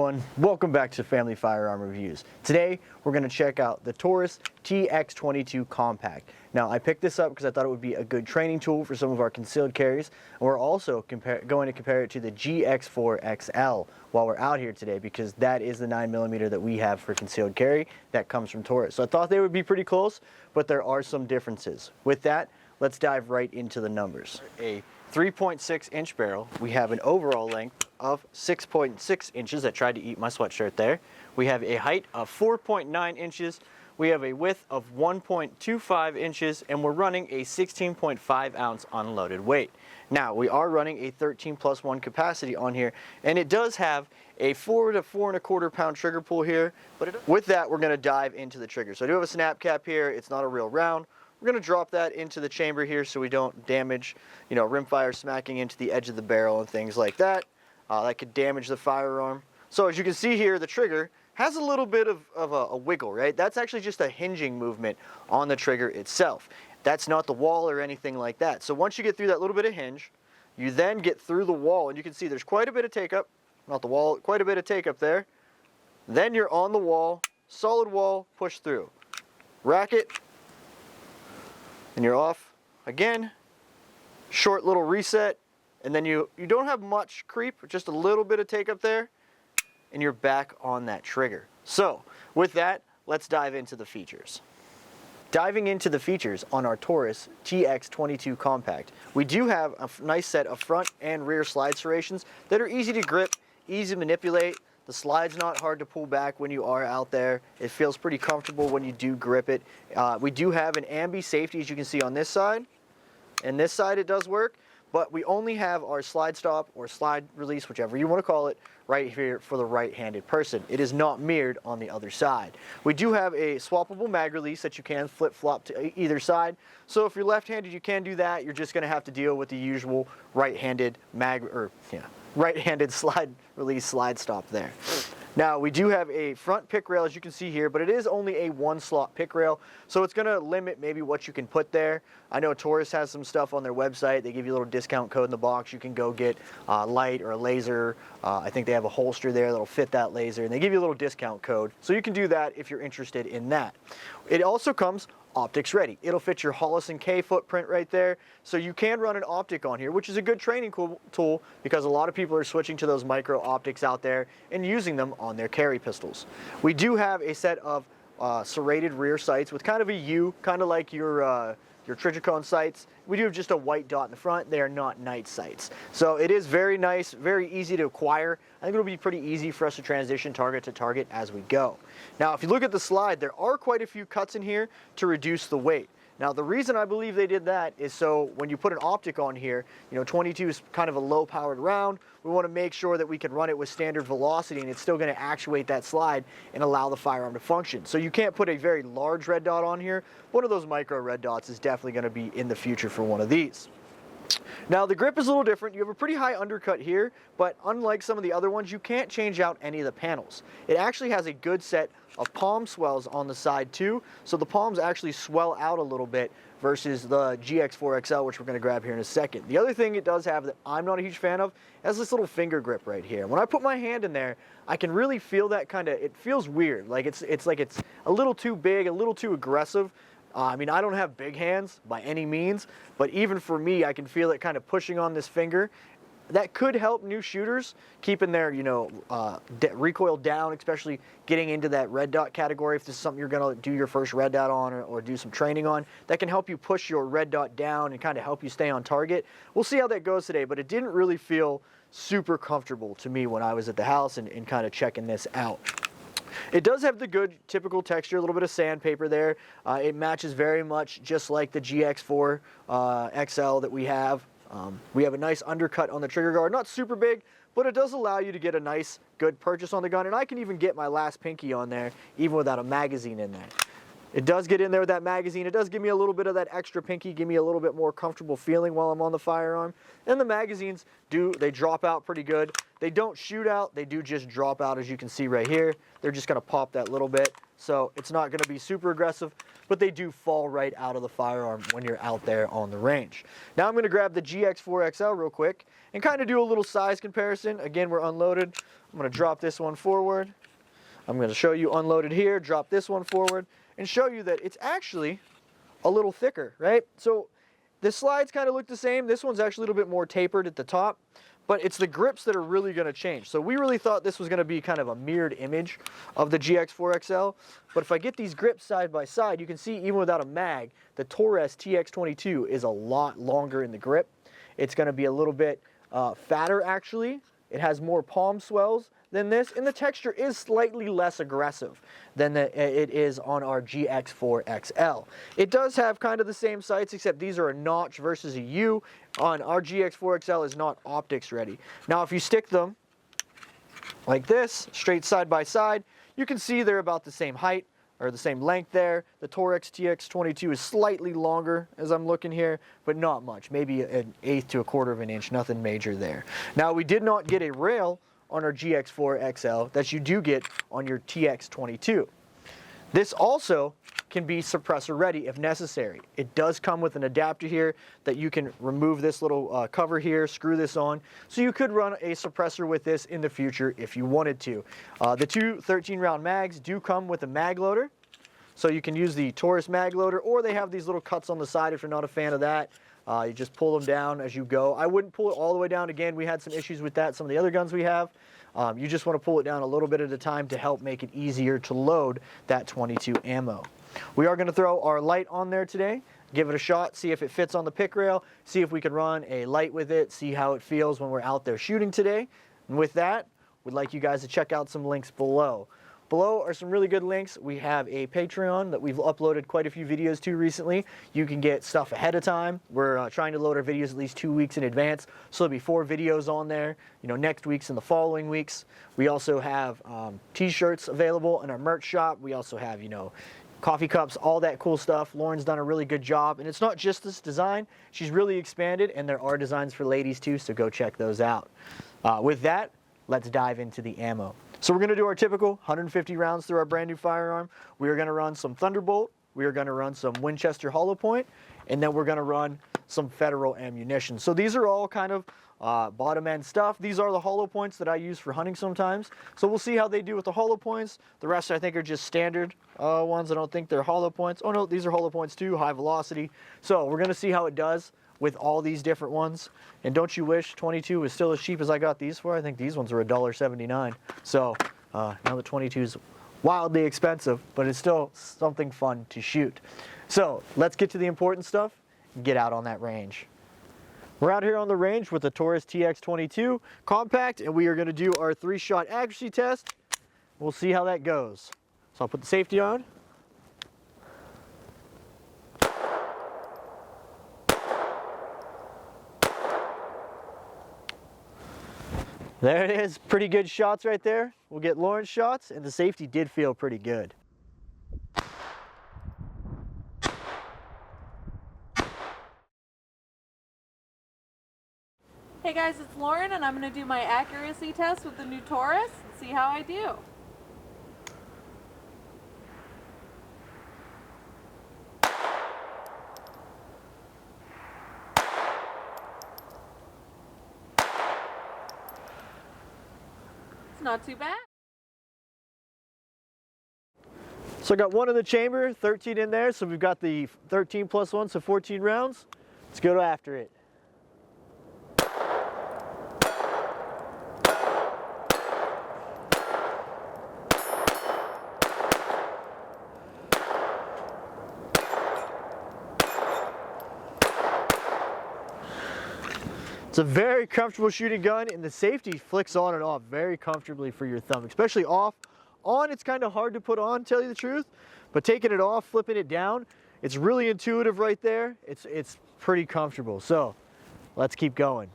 everyone, welcome back to Family Firearm Reviews. Today we're going to check out the Taurus TX22 Compact. Now I picked this up because I thought it would be a good training tool for some of our concealed carries, and we're also going to compare it to the GX4XL while we're out here today, because that is the 9mm that we have for concealed carry that comes from Taurus. So I thought they would be pretty close, but there are some differences. With that, let's dive right into the numbers. A 3.6 inch barrel. We have an overall length of 6.6 inches. I tried to eat my sweatshirt there. We have a height of 4.9 inches. We have a width of 1.25 inches, and we're running a 16.5 ounce unloaded weight. Now we are running a 13+1 capacity on here, and it does have a 4 to 4.25 pound trigger pull here. But with that, we're going to dive into the trigger. So I do have a snap cap here. It's not a real round. We're going to drop that into the chamber here so we don't damage, rimfire smacking into the edge of the barrel and things like that. That could damage the firearm. So as you can see here, the trigger has a little bit of a wiggle, right? That's actually just a hinging movement on the trigger itself. That's not the wall or anything like that. So once you get through that little bit of hinge, you then get through the wall, and you can see there's quite a bit of take-up. Not the wall, quite a bit of take-up there. Then you're on the wall, solid wall, push through. Rack it, and you're off again. Short little reset, and then you don't have much creep, just a little bit of take up there, and you're back on that trigger. So with that, let's dive into the features. Diving into the features on our Taurus TX22 Compact, we do have a nice set of front and rear slide serrations that are easy to grip, easy to manipulate. The slide's not hard to pull back when you are out there. It feels pretty comfortable when you do grip it. We do have an ambi safety, as you can see on this side. And this side it does work, but we only have our slide stop or slide release, whichever you want to call it, right here for the right-handed person. It is not mirrored on the other side. We do have a swappable mag release that you can flip-flop to either side. So if you're left-handed, you can do that. You're just going to have to deal with the usual right-handed right-handed slide release slide stop there. Now we do have a front pick rail, as you can see here, but it is only a one slot pick rail, so it's going to limit maybe what you can put there. I know Taurus has some stuff on their website. They give you a little discount code in the box. You can go get light or a laser. I think they have a holster there that'll fit that laser, and they give you a little discount code, so you can do that if you're interested in that. It also comes optics ready. It'll fit your Hollis & K footprint right there, so you can run an optic on here, which is a good training tool because a lot of people are switching to those micro optics out there and using them on their carry pistols. We do have a set of serrated rear sights with kind of a U, kind of like your Trijicon sights. We do have just a white dot in the front. They are not night sights. So it is very nice, very easy to acquire. I think it'll be pretty easy for us to transition target to target as we go. Now, if you look at the slide, there are quite a few cuts in here to reduce the weight. Now, the reason I believe they did that is so when you put an optic on here, 22 is kind of a low-powered round. We want to make sure that we can run it with standard velocity, and it's still going to actuate that slide and allow the firearm to function. So you can't put a very large red dot on here. One of those micro red dots is definitely going to be in the future for one of these. Now the grip is a little different. You have a pretty high undercut here, but unlike some of the other ones, you can't change out any of the panels. It actually has a good set of palm swells on the side too, so the palms actually swell out a little bit versus the GX4XL, which we're going to grab here in a second. The other thing it does have that I'm not a huge fan of is this little finger grip right here. When I put my hand in there, I can really feel that it feels weird. Like it's like it's a little too big, a little too aggressive. I mean, I don't have big hands by any means, but even for me, I can feel it kind of pushing on this finger. That could help new shooters keeping their, recoil down, especially getting into that red dot category. If this is something you're going to do your first red dot on or do some training on, that can help you push your red dot down and kind of help you stay on target. We'll see how that goes today, but it didn't really feel super comfortable to me when I was at the house and kind of checking this out. It does have the good typical texture, a little bit of sandpaper there. It matches very much just like the GX4 XL that we have. We have a nice undercut on the trigger guard, not super big, but it does allow you to get a nice, good purchase on the gun, and I can even get my last pinky on there, even without a magazine in there. It does get in there with that magazine. It does give me a little bit of that extra pinky, give me a little bit more comfortable feeling while I'm on the firearm. And the magazines they drop out pretty good. They don't shoot out, they do just drop out, as you can see right here. They're just gonna pop that little bit. So it's not gonna be super aggressive, but they do fall right out of the firearm when you're out there on the range. Now I'm gonna grab the GX4XL real quick and kind of do a little size comparison. Again, we're unloaded. I'm gonna drop this one forward. I'm gonna show you unloaded here, drop this one forward, and show you that it's actually a little thicker, right? So the slides kind of look the same. This one's actually a little bit more tapered at the top, but it's the grips that are really going to change. So we really thought this was going to be kind of a mirrored image of the GX4XL, but if I get these grips side by side, you can see even without a mag, the Taurus TX22 is a lot longer in the grip. It's going to be a little bit fatter actually. It has more palm swells than this, and the texture is slightly less aggressive than it is on our GX4XL. It does have kind of the same sights, except these are a notch versus a U. On our GX4XL is not optics ready. Now if you stick them like this, straight side by side, you can see they're about the same height, or the same length there. The Taurus TX22 is slightly longer as I'm looking here, but not much, maybe an eighth to a quarter of an inch, nothing major there. Now we did not get a rail on our GX4XL that you do get on your TX22. This also can be suppressor ready if necessary. It does come with an adapter here that you can remove this little cover here, screw this on, so you could run a suppressor with this in the future if you wanted to. The two 13-round mags do come with a mag loader, so you can use the Taurus mag loader, or they have these little cuts on the side if you're not a fan of that. You just pull them down as you go. I wouldn't pull it all the way down. Again, we had some issues with that, some of the other guns we have. You just want to pull it down a little bit at a time to help make it easier to load that 22 ammo. We are going to throw our light on there today, give it a shot, see if it fits on the pick rail, see if we can run a light with it, see how it feels when we're out there shooting today. And with that, we'd like you guys to check out some links below. Below are some really good links. We have a Patreon that we've uploaded quite a few videos to recently. You can get stuff ahead of time. We're trying to load our videos at least 2 weeks in advance, so there'll be 4 videos on there, next week's and the following weeks. We also have t-shirts available in our merch shop. We also have, coffee cups, all that cool stuff. Lauren's done a really good job, and it's not just this design. She's really expanded, and there are designs for ladies too, so go check those out. With that, let's dive into the ammo. So we're going to do our typical 150 rounds through our brand new firearm. We are going to run some Thunderbolt, we are going to run some Winchester hollow point, and then we're going to run some Federal ammunition. So these are all kind of bottom end stuff. These are the hollow points that I use for hunting sometimes. So we'll see how they do with the hollow points. The rest I think are just standard ones. I don't think they're hollow points. Oh no, these are hollow points too, high velocity. So we're going to see how it does with all these different ones. And don't you wish 22 was still as cheap as I got these for? I think these ones are $1.79. So now the 22 is wildly expensive, but it's still something fun to shoot. So let's get to the important stuff and get out on that range. We're out here on the range with the Taurus TX22 Compact, and we are going to do our 3-shot accuracy test. We'll see how that goes. So I'll put the safety on. There it is, pretty good shots right there. We'll get Lauren's shots, and the safety did feel pretty good. Hey guys, it's Lauren, and I'm going to do my accuracy test with the new Taurus and see how I do. It's not too bad. So I got 1 in the chamber, 13 in there, so we've got the 13 plus 1, so 14 rounds. Let's go after it. It's a very comfortable shooting gun, and the safety flicks on and off very comfortably for your thumb, especially off. On, it's kind of hard to put on, tell you the truth, but taking it off, flipping it down, it's really intuitive right there. It's pretty comfortable. So let's keep going.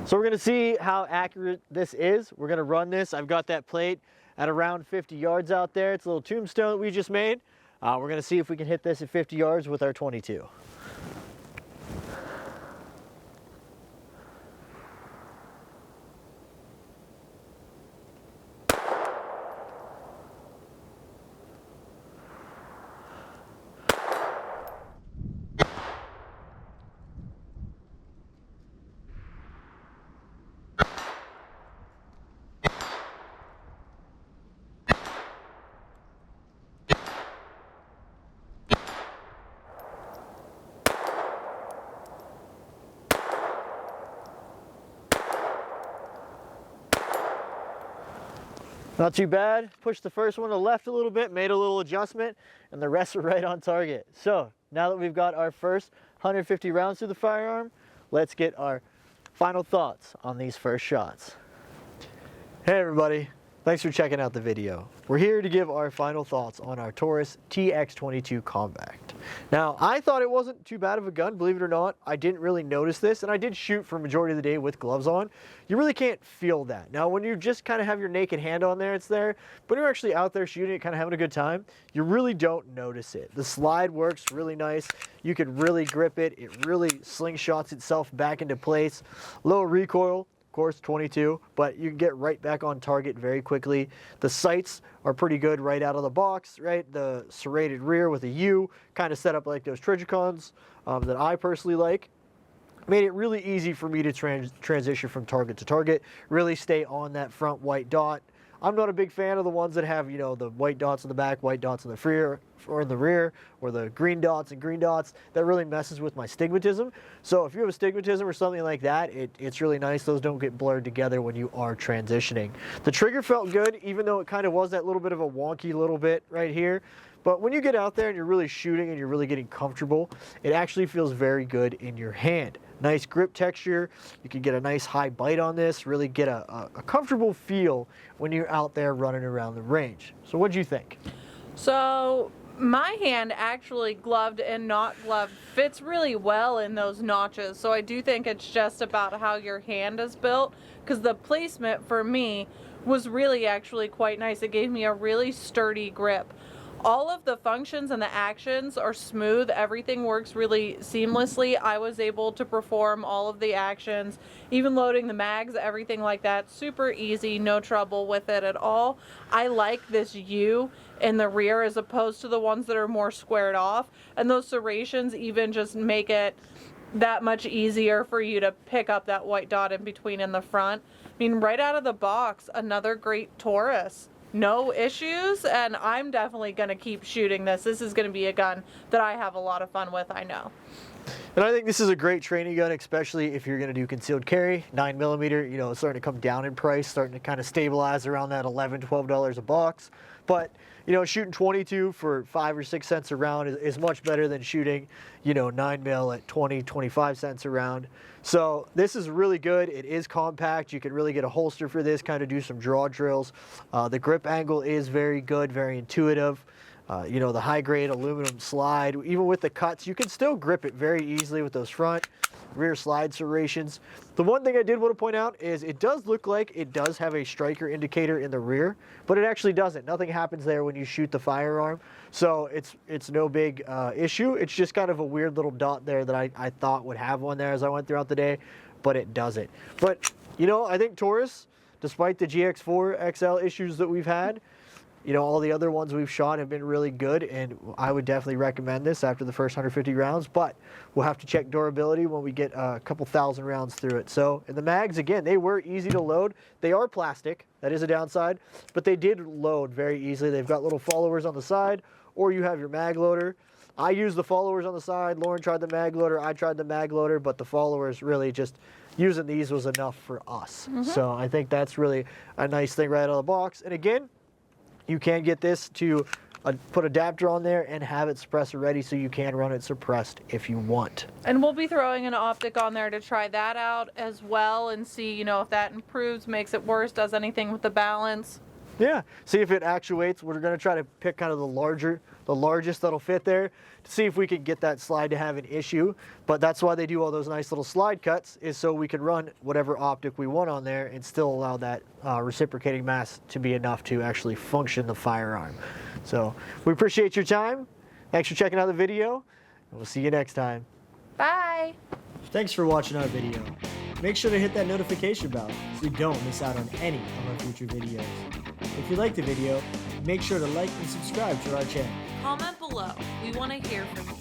So we're gonna see how accurate this is. We're gonna run this. I've got that plate at around 50 yards out there. It's a little tombstone that we just made. We're gonna see if we can hit this at 50 yards with our 22. Not too bad. Pushed the first one to the left a little bit, made a little adjustment, and the rest are right on target. So now that we've got our first 150 rounds through the firearm, let's get our final thoughts on these first shots. Hey everybody, thanks for checking out the video. We're here to give our final thoughts on our Taurus TX22 Compact. Now, I thought it wasn't too bad of a gun, believe it or not. I didn't really notice this, and I did shoot for a majority of the day with gloves on. You really can't feel that. Now, when you just kind of have your naked hand on there, it's there. But when you're actually out there shooting it, kind of having a good time, you really don't notice it. The slide works really nice. You can really grip it. It really slingshots itself back into place. Low recoil. Of course, 22, but you can get right back on target very quickly. The sights are pretty good right out of the box, right? The serrated rear with a U, kind of set up like those Trigicons that I personally like. Made it really easy for me to transition from target to target, really stay on that front white dot. I'm not a big fan of the ones that have, you know, the white dots in the back, white dots in the rear, or the green dots and green dots. That really messes with my stigmatism. So if you have astigmatism or something like that, it's really nice. Those don't get blurred together when you are transitioning. The trigger felt good, even though it kind of was that little bit of a wonky little bit right here. But when you get out there and you're really shooting and you're really getting comfortable, it actually feels very good in your hand. Nice grip texture. You can get a nice high bite on this, really get a comfortable feel when you're out there running around the range. So what'd you think? So my hand, actually gloved and not gloved, fits really well in those notches. So I do think it's just about how your hand is built, because the placement for me was really actually quite nice. It gave me a really sturdy grip. All of the functions and the actions are smooth. Everything works really seamlessly. I was able to perform all of the actions, even loading the mags, everything like that. Super easy, no trouble with it at all. I like this U in the rear as opposed to the ones that are more squared off. And those serrations even just make it that much easier for you to pick up that white dot in between in the front. I mean, right out of the box, another great Taurus. No issues, and I'm definitely going to keep shooting this. This is going to be a gun that I have a lot of fun with, I know. And I think this is a great training gun, especially if you're going to do concealed carry. 9mm, you know, it's starting to come down in price, starting to kind of stabilize around that $11, $12 a box. But, you know, shooting 22 for 5 or 6 cents a round is much better than shooting, you know, 9mm at 20, 25 cents a round. So this is really good. It is compact. You can really get a holster for this, kind of do some draw drills. The grip angle is very good, very intuitive. You know, the high grade aluminum slide, even with the cuts, you can still grip it very easily with those front, rear slide serrations. The one thing I did want to point out is it does look like it does have a striker indicator in the rear, but it actually doesn't. Nothing happens there when you shoot the firearm. So it's no big issue. It's just kind of a weird little dot there that I thought would have one there as I went throughout the day, but it doesn't. But, you know, I think Taurus, despite the GX4 XL issues that we've had, you know, all the other ones we've shot have been really good, and I would definitely recommend this after the first 150 rounds, but we'll have to check durability when we get a couple thousand rounds through it. So, and the mags, again, they were easy to load. They are plastic. That is a downside, but they did load very easily. They've got little followers on the side, or you have your mag loader. I used the followers on the side. Lauren tried the mag loader. I tried the mag loader, but the followers really just using these was enough for us. So I think that's really a nice thing right out of the box. And again, you can get this to put adapter on there and have it suppressor ready, so you can run it suppressed if you want. And we'll be throwing an optic on there to try that out as well and see, you know, if that improves, makes it worse, does anything with the balance. Yeah, see if it actuates. We're gonna try to pick kind of the largest that'll fit there to see if we can get that slide to have an issue. But that's why they do all those nice little slide cuts, is so we can run whatever optic we want on there and still allow that reciprocating mass to be enough to actually function the firearm. So we appreciate your time. Thanks for checking out the video, and we'll see you next time. Bye. Thanks for watching our video. Make sure to hit that notification bell so you don't miss out on any of our future videos. If you liked the video, make sure to like and subscribe to our channel. Comment below. We want to hear from you.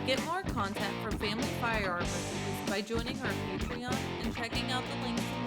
Get more content from Family Firearm Reviews by joining our Patreon and checking out the links in the